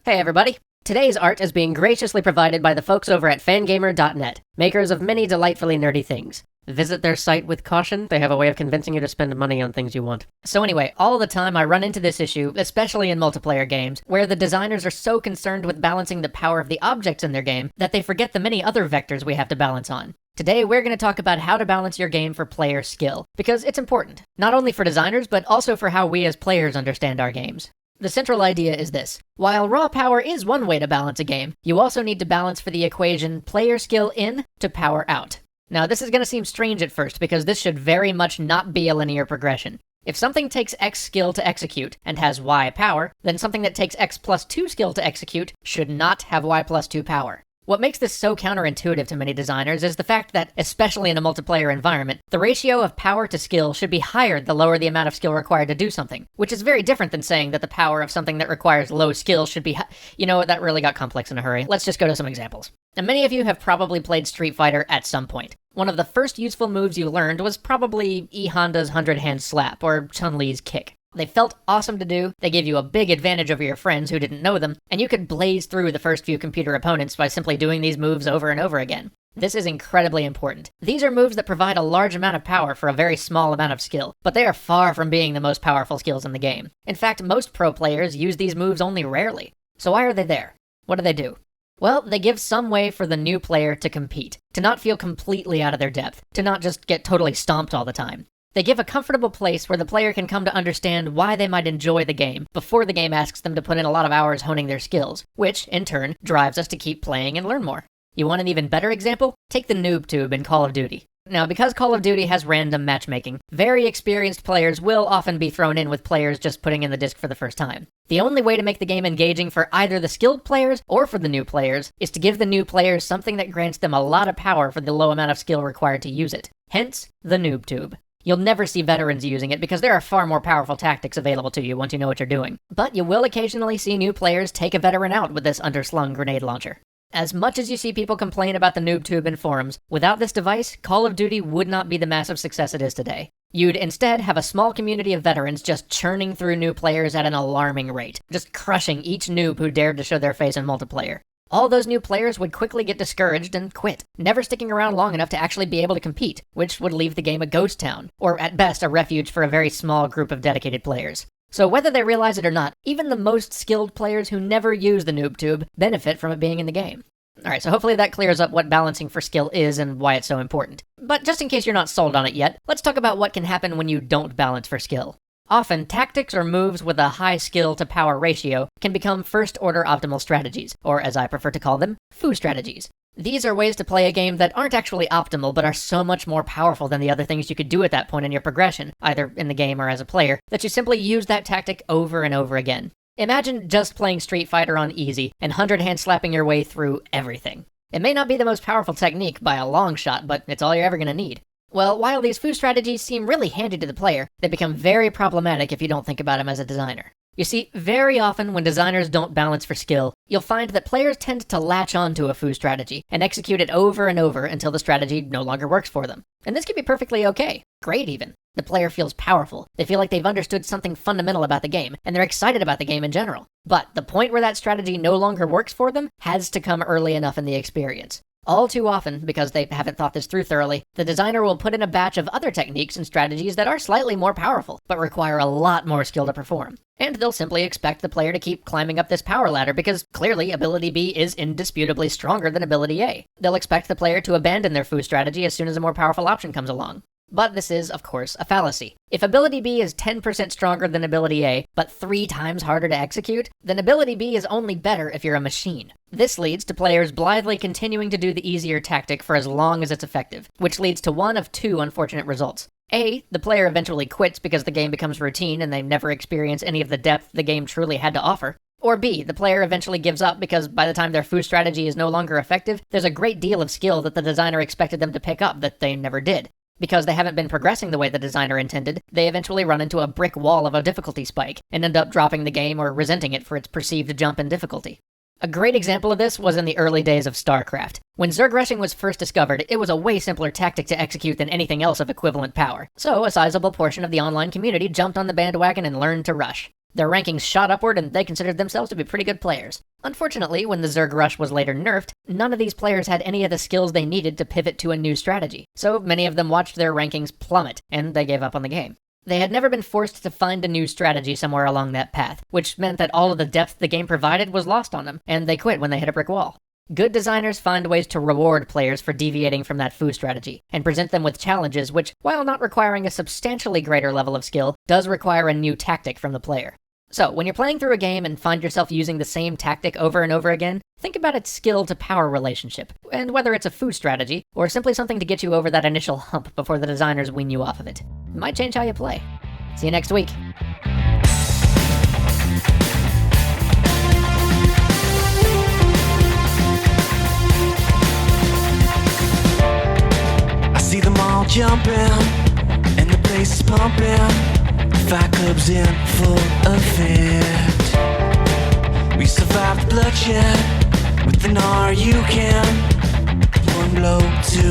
Hey everybody! Today's art is being graciously provided by the folks over at Fangamer.net, makers of many delightfully nerdy things. Visit their site with caution, they have a way of convincing you to spend money on things you want. So anyway, all the time I run into this issue, especially in multiplayer games, where the designers are so concerned with balancing the power of the objects in their game that they forget the many other vectors we have to balance on. Today, we're going to talk about how to balance your game for player skill, because it's important, not only for designers, but also for how we as players understand our games. The central idea is this. While raw power is one way to balance a game, you also need to balance for the equation player skill in to power out. Now, this is going to seem strange at first because this should very much not be a linear progression. If something takes X skill to execute and has Y power, then something that takes X plus 2 skill to execute should not have Y plus 2 power. What makes this so counterintuitive to many designers is the fact that, especially in a multiplayer environment, the ratio of power to skill should be higher the lower the amount of skill required to do something, which is very different than saying that the power of something that requires low skill should be You know what, that really got complex in a hurry. Let's just go to some examples. And many of you have probably played Street Fighter at some point. One of the first useful moves you learned was probably E Honda's 100-hand slap, or Chun-Li's kick. They felt awesome to do, they gave you a big advantage over your friends who didn't know them, and you could blaze through the first few computer opponents by simply doing these moves over and over again. This is incredibly important. These are moves that provide a large amount of power for a very small amount of skill, but they are far from being the most powerful skills in the game. In fact, most pro players use these moves only rarely. So why are they there? What do? Well, they give some way for the new player to compete, to not feel completely out of their depth, to not just get totally stomped all the time. They give a comfortable place where the player can come to understand why they might enjoy the game before the game asks them to put in a lot of hours honing their skills, which, in turn, drives us to keep playing and learn more. You want an even better example? Take the noobtube in Call of Duty. Now, because Call of Duty has random matchmaking, very experienced players will often be thrown in with players just putting in the disc for the first time. The only way to make the game engaging for either the skilled players or for the new players is to give the new players something that grants them a lot of power for the low amount of skill required to use it. Hence, the noobtube. You'll never see veterans using it because there are far more powerful tactics available to you once you know what you're doing. But you will occasionally see new players take a veteran out with this underslung grenade launcher. As much as you see people complain about the noobtube in forums, without this device, Call of Duty would not be the massive success it is today. You'd instead have a small community of veterans just churning through new players at an alarming rate, just crushing each noob who dared to show their face in multiplayer. All those new players would quickly get discouraged and quit, never sticking around long enough to actually be able to compete, which would leave the game a ghost town, or at best a refuge for a very small group of dedicated players. So whether they realize it or not, even the most skilled players who never use the noobtube benefit from it being in the game. Alright, so hopefully that clears up what balancing for skill is and why it's so important. But just in case you're not sold on it yet, let's talk about what can happen when you don't balance for skill. Often, tactics or moves with a high skill-to-power ratio can become first-order optimal strategies, or as I prefer to call them, foo strategies. These are ways to play a game that aren't actually optimal, but are so much more powerful than the other things you could do at that point in your progression, either in the game or as a player, that you simply use that tactic over and over again. Imagine just playing Street Fighter on easy and 100-hand slapping your way through everything. It may not be the most powerful technique by a long shot, but it's all you're ever going to need. Well, while these foo strategies seem really handy to the player, they become very problematic if you don't think about them as a designer. You see, very often when designers don't balance for skill, you'll find that players tend to latch onto a foo strategy and execute it over and over until the strategy no longer works for them. And this can be perfectly okay. Great even. The player feels powerful, they feel like they've understood something fundamental about the game, and they're excited about the game in general. But the point where that strategy no longer works for them has to come early enough in the experience. All too often, because they haven't thought this through thoroughly, the designer will put in a batch of other techniques and strategies that are slightly more powerful, but require a lot more skill to perform. And they'll simply expect the player to keep climbing up this power ladder because clearly Ability B is indisputably stronger than Ability A. They'll expect the player to abandon their foo strategy as soon as a more powerful option comes along. But this is, of course, a fallacy. If Ability B is 10% stronger than Ability A, but 3 times harder to execute, then Ability B is only better if you're a machine. This leads to players blithely continuing to do the easier tactic for as long as it's effective, which leads to one of 2 unfortunate results. A, the player eventually quits because the game becomes routine and they never experience any of the depth the game truly had to offer. Or B, the player eventually gives up because by the time their foo strategy is no longer effective, there's a great deal of skill that the designer expected them to pick up that they never did. Because they haven't been progressing the way the designer intended, they eventually run into a brick wall of a difficulty spike, and end up dropping the game or resenting it for its perceived jump in difficulty. A great example of this was in the early days of StarCraft. When Zerg rushing was first discovered, it was a way simpler tactic to execute than anything else of equivalent power. So a sizable portion of the online community jumped on the bandwagon and learned to rush. Their rankings shot upward and they considered themselves to be pretty good players. Unfortunately, when the Zerg rush was later nerfed, none of these players had any of the skills they needed to pivot to a new strategy. So many of them watched their rankings plummet, and they gave up on the game. They had never been forced to find a new strategy somewhere along that path, which meant that all of the depth the game provided was lost on them, and they quit when they hit a brick wall. Good designers find ways to reward players for deviating from that foo strategy, and present them with challenges which, while not requiring a substantially greater level of skill, does require a new tactic from the player. So, when you're playing through a game and find yourself using the same tactic over and over again, think about its skill-to-power relationship, and whether it's a foo strategy, or simply something to get you over that initial hump before the designers wean you off of it. It might change how you play. See you next week. I see them all jumping, and the place is pumping. Fight club's in full effect. We survived the bloodshed with an R you can. One blow to